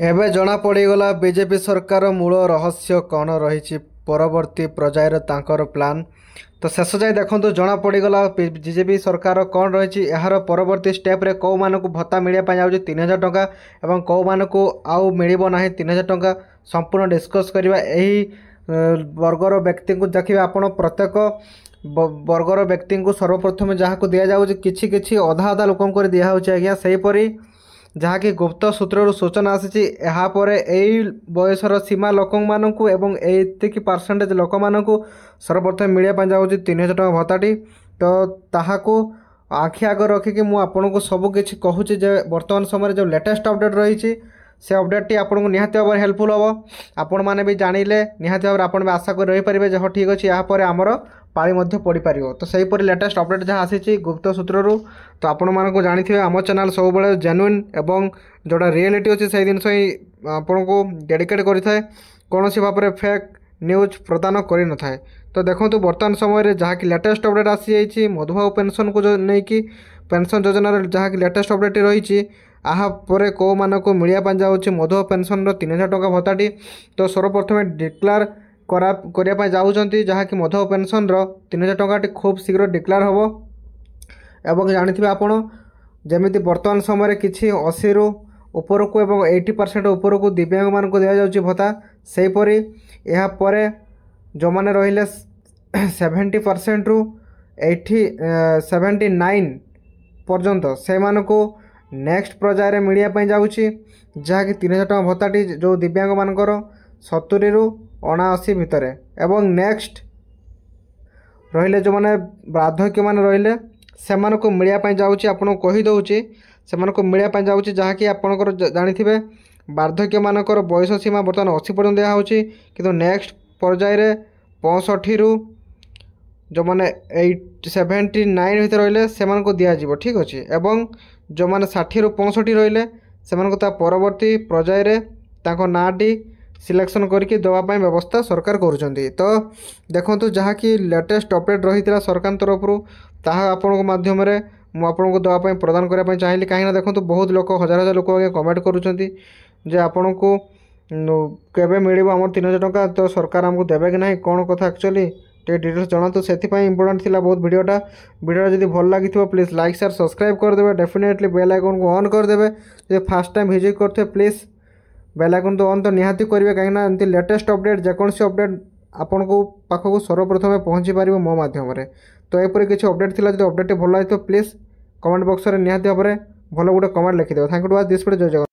ଏବେ ଜଣାପଡ଼ିଗଲା ବିଜେପି ସରକାର ମୂଳ ରହସ୍ୟ କ'ଣ ରହିଛି ପରବର୍ତ୍ତୀ ପର୍ଯ୍ୟାୟରେ ତାଙ୍କର ପ୍ଲାନ୍। ତ ଶେଷ ଯାଏ ଦେଖନ୍ତୁ ଜଣାପଡ଼ିଗଲା ବିଜେପି ସରକାର କ'ଣ ରହିଛି। ଏହାର ପରବର୍ତ୍ତୀ ଷ୍ଟେପ୍ରେ କେଉଁମାନଙ୍କୁ ଭତ୍ତା ମିଳିବା ପାଇଁ ଯାଉଛି 3000 ଟଙ୍କା ଏବଂ କେଉଁମାନଙ୍କୁ ଆଉ ମିଳିବ ନାହିଁ 3000 ଟଙ୍କା ସମ୍ପୂର୍ଣ୍ଣ ଡିସ୍କସ୍ କରିବା। ଏହି ବର୍ଗର ବ୍ୟକ୍ତିଙ୍କୁ ଦେଖିବେ ଆପଣ ପ୍ରତ୍ୟେକ ବର୍ଗର ବ୍ୟକ୍ତିଙ୍କୁ ସର୍ବପ୍ରଥମେ ଯାହାକୁ ଦିଆଯାଉଛି କିଛି କିଛି ଅଧା ଅଧା ଲୋକଙ୍କୁ ଦିଆହେଉଛି ଆଜ୍ଞା। ସେହିପରି ଯାହାକି ଗୁପ୍ତ ସୂତ୍ରରୁ ସୂଚନା ଆସିଛି ଏହାପରେ ଏହି ବୟସର ସୀମା ଲୋକମାନଙ୍କୁ ଏବଂ ଏତିକି ପରସେଣ୍ଟେଜ ଲୋକମାନଙ୍କୁ ସର୍ବପ୍ରଥମେ ମିଳିବା ପାଇଁ ଯାଉଛି 3000 ଟଙ୍କା ଭତ୍ତାଟି। ତ ତାହାକୁ ଆଖି ଆଗରେ ରଖିକି ମୁଁ ଆପଣଙ୍କୁ ସବୁକିଛି କହୁଛି ଯେ ବର୍ତ୍ତମାନ ସମୟରେ ଯେଉଁ ଲେଟେଷ୍ଟ ଅପଡ଼େଟ୍ ରହିଛି ସେ ଅପଡ଼େଟ୍ଟି ଆପଣଙ୍କୁ ନିହାତି ଭାବରେ ହେଲ୍ପଫୁଲ୍ ହେବ। ଆପଣମାନେ ବି ଜାଣିଲେ ନିହାତି ଭାବରେ ଆପଣ ବି ଆଶା କରି ରହିପାରିବେ ଯେ ହଁ ଠିକ୍ ଅଛି ଏହାପରେ ଆମର ପାଳି ମଧ୍ୟ ପଡ଼ିପାରିବ। ତ ସେହିପରି ଲେଟେଷ୍ଟ ଅପଡ଼େଟ୍ ଯାହା ଆସିଛି ଗୁପ୍ତ ସୂତ୍ରରୁ ତ ଆପଣମାନଙ୍କୁ ଜାଣିଥିବେ ଆମ ଚ୍ୟାନେଲ୍ ସବୁବେଳେ ଜେନ୍ୟୁନ୍ ଏବଂ ଯେଉଁଟା ରିଏଲିଟି ଅଛି ସେହି ଜିନିଷ ହିଁ ଆପଣଙ୍କୁ ଡେଡ଼ିକେଟ୍ କରିଥାଏ, କୌଣସି ଭାବରେ ଫେକ୍ ନ୍ୟୁଜ୍ ପ୍ରଦାନ କରିନଥାଏ। ତ ଦେଖନ୍ତୁ ବର୍ତ୍ତମାନ ସମୟରେ ଯାହାକି ଲେଟେଷ୍ଟ ଅପଡ଼େଟ୍ ଆସିଯାଇଛି ମଧୁବାବୁ ପେନ୍ସନ୍କୁ ନେଇକି ପେନ୍ସନ୍ ଯୋଜନାର ଯାହାକି ଲେଟେଷ୍ଟ ଅପଡ଼େଟ୍ ରହିଛି ଏହା ପରେ କେଉଁମାନଙ୍କୁ ମିଳିବା ପାଇଁ ଯାଉଛି ମଧୁବାବୁ ପେନ୍ସନ୍ର 3000 ଟଙ୍କା ଭତ୍ତାଟି। ତ ସର୍ବପ୍ରଥମେ ଡିକ୍ଲାର କରିବା ପାଇଁ ଯାଉଛନ୍ତି ଯାହାକି ମଧୁବାବୁ ପେନ୍ସନ୍ର 3000 ଟଙ୍କାଟି ଖୁବ୍ ଶୀଘ୍ର ଡିକ୍ଲାର ହେବ। ଏବଂ ଜାଣିଥିବେ ଆପଣ ଯେମିତି ବର୍ତ୍ତମାନ ସମୟରେ କିଛି 80ରୁ ଉପରକୁ ଏବଂ 80% ଉପରକୁ ଦିବ୍ୟାଙ୍ଗମାନଙ୍କୁ ଦିଆଯାଉଛି ଭତ୍ତା, ସେହିପରି ଏହାପରେ ଯେଉଁମାନେ ରହିଲେ 70%ରୁ 79 ପର୍ଯ୍ୟନ୍ତ ସେମାନଙ୍କୁ ନେକ୍ସଟ ପର୍ଯ୍ୟାୟରେ ମିଳିବା ପାଇଁ ଯାଉଛି ଯାହାକି 3000 ଟଙ୍କା ଭତ୍ତାଟି ଯେଉଁ ଦିବ୍ୟାଙ୍ଗମାନଙ୍କର 70ରୁ 79 ଭିତରେ। ଏବଂ ନେକ୍ସଟ ରହିଲେ ଯେଉଁମାନେ ବାର୍ଦ୍ଧକ୍ୟମାନେ ରହିଲେ ସେମାନଙ୍କୁ ମିଳିବା ପାଇଁ ଯାଉଛି ଆପଣଙ୍କୁ କହିଦେଉଛି ସେମାନଙ୍କୁ ମିଳିବା ପାଇଁ ଯାଉଛି ଯାହାକି ଆପଣଙ୍କର ଜାଣିଥିବେ ବାର୍ଦ୍ଧକ୍ୟମାନଙ୍କର ବୟସ ସୀମା ବର୍ତ୍ତମାନ 80 ପର୍ଯ୍ୟନ୍ତ ଦିଆହେଉଛି, କିନ୍ତୁ ନେକ୍ସଟ ପର୍ଯ୍ୟାୟରେ 65ରୁ ଯେଉଁମାନେ 79 ଭିତରେ ରହିଲେ ସେମାନଙ୍କୁ ଦିଆଯିବ, ଠିକ୍ ଅଛି। ଏବଂ ଯେଉଁମାନେ 60ରୁ 65 ରହିଲେ ସେମାନଙ୍କୁ ତା ପରବର୍ତ୍ତୀ ପର୍ଯ୍ୟାୟରେ ତାଙ୍କ ନାଁଟି ସିଲେକ୍ସନ୍ କରିକି ଦେବା ପାଇଁ ବ୍ୟବସ୍ଥା ସରକାର କରୁଛନ୍ତି। ତ ଦେଖନ୍ତୁ ଯାହାକି ଲେଟେଷ୍ଟ ଅପଡ଼େଟ୍ ରହିଥିଲା ସରକାରଙ୍କ ତରଫରୁ ତାହା ଆପଣଙ୍କ ମାଧ୍ୟମରେ ମୁଁ ଆପଣଙ୍କୁ ଦେବା ପାଇଁ ପ୍ରଦାନ କରିବା ପାଇଁ ଚାହିଁଲି। କାହିଁକିନା ଦେଖନ୍ତୁ ବହୁତ ଲୋକ ହଜାର ହଜାର ଲୋକ ଆଜ୍ଞା କମେଣ୍ଟ କରୁଛନ୍ତି ଯେ ଆପଣଙ୍କୁ କେବେ ମିଳିବ ଆମର 3000 ଟଙ୍କା, ତ ସରକାର ଆମକୁ ଦେବେ କି ନାହିଁ କ'ଣ କଥା ଆକ୍ଚୁଆଲି ଟିକେ ଡିଟେଲ୍ସ ଜଣାନ୍ତୁ। ସେଥିପାଇଁ ଇମ୍ପୋର୍ଟାଣ୍ଟ ଥିଲା ବହୁତ ଭିଡ଼ିଓଟା ଯଦି ଭଲ ଲାଗିଥିବ ପ୍ଲିଜ୍ ଲାଇକ୍ ସେୟାର ସବସ୍କ୍ରାଇବ୍ କରିଦେବେ, ଡେଫିନେଟଲି ବେଲ୍ ଆଇକନ୍କୁ ଅନ୍ କରିଦେବେ। ଯଦି ଫାର୍ଷ୍ଟ ଟାଇମ୍ ଭିଜିଟ୍ କରିଥିବେ ପ୍ଲିଜ୍ ବେଲ୍ ଆଇକନ୍ ତ ଅନ୍ ତ ନିହାତି କରିବେ, କାହିଁକିନା ଏମିତି ଲେଟେଷ୍ଟ ଅପଡ଼େଟ୍ ଯେକୌଣସି ଅପଡ଼େଟ୍ ଆପଣଙ୍କୁ ପାଖକୁ ସର୍ବପ୍ରଥମେ ପହଞ୍ଚି ପାରିବ ମୋ ମାଧ୍ୟମରେ। ତ ଏପରି କିଛି ଅପଡ଼େଟ୍ ଥିଲା, ଯଦି ଅପଡ଼େଟ୍ଟି ଭଲ ଲାଗିଥିବ ପ୍ଲିଜ୍ କମେଣ୍ଟ ବକ୍ସରେ ନିହାତି ଭାବରେ ଭଲ ଗୋଟେ କମେଣ୍ଟ ଲେଖିଦେବେ। Thank you to watch this video. Jai Jagannath.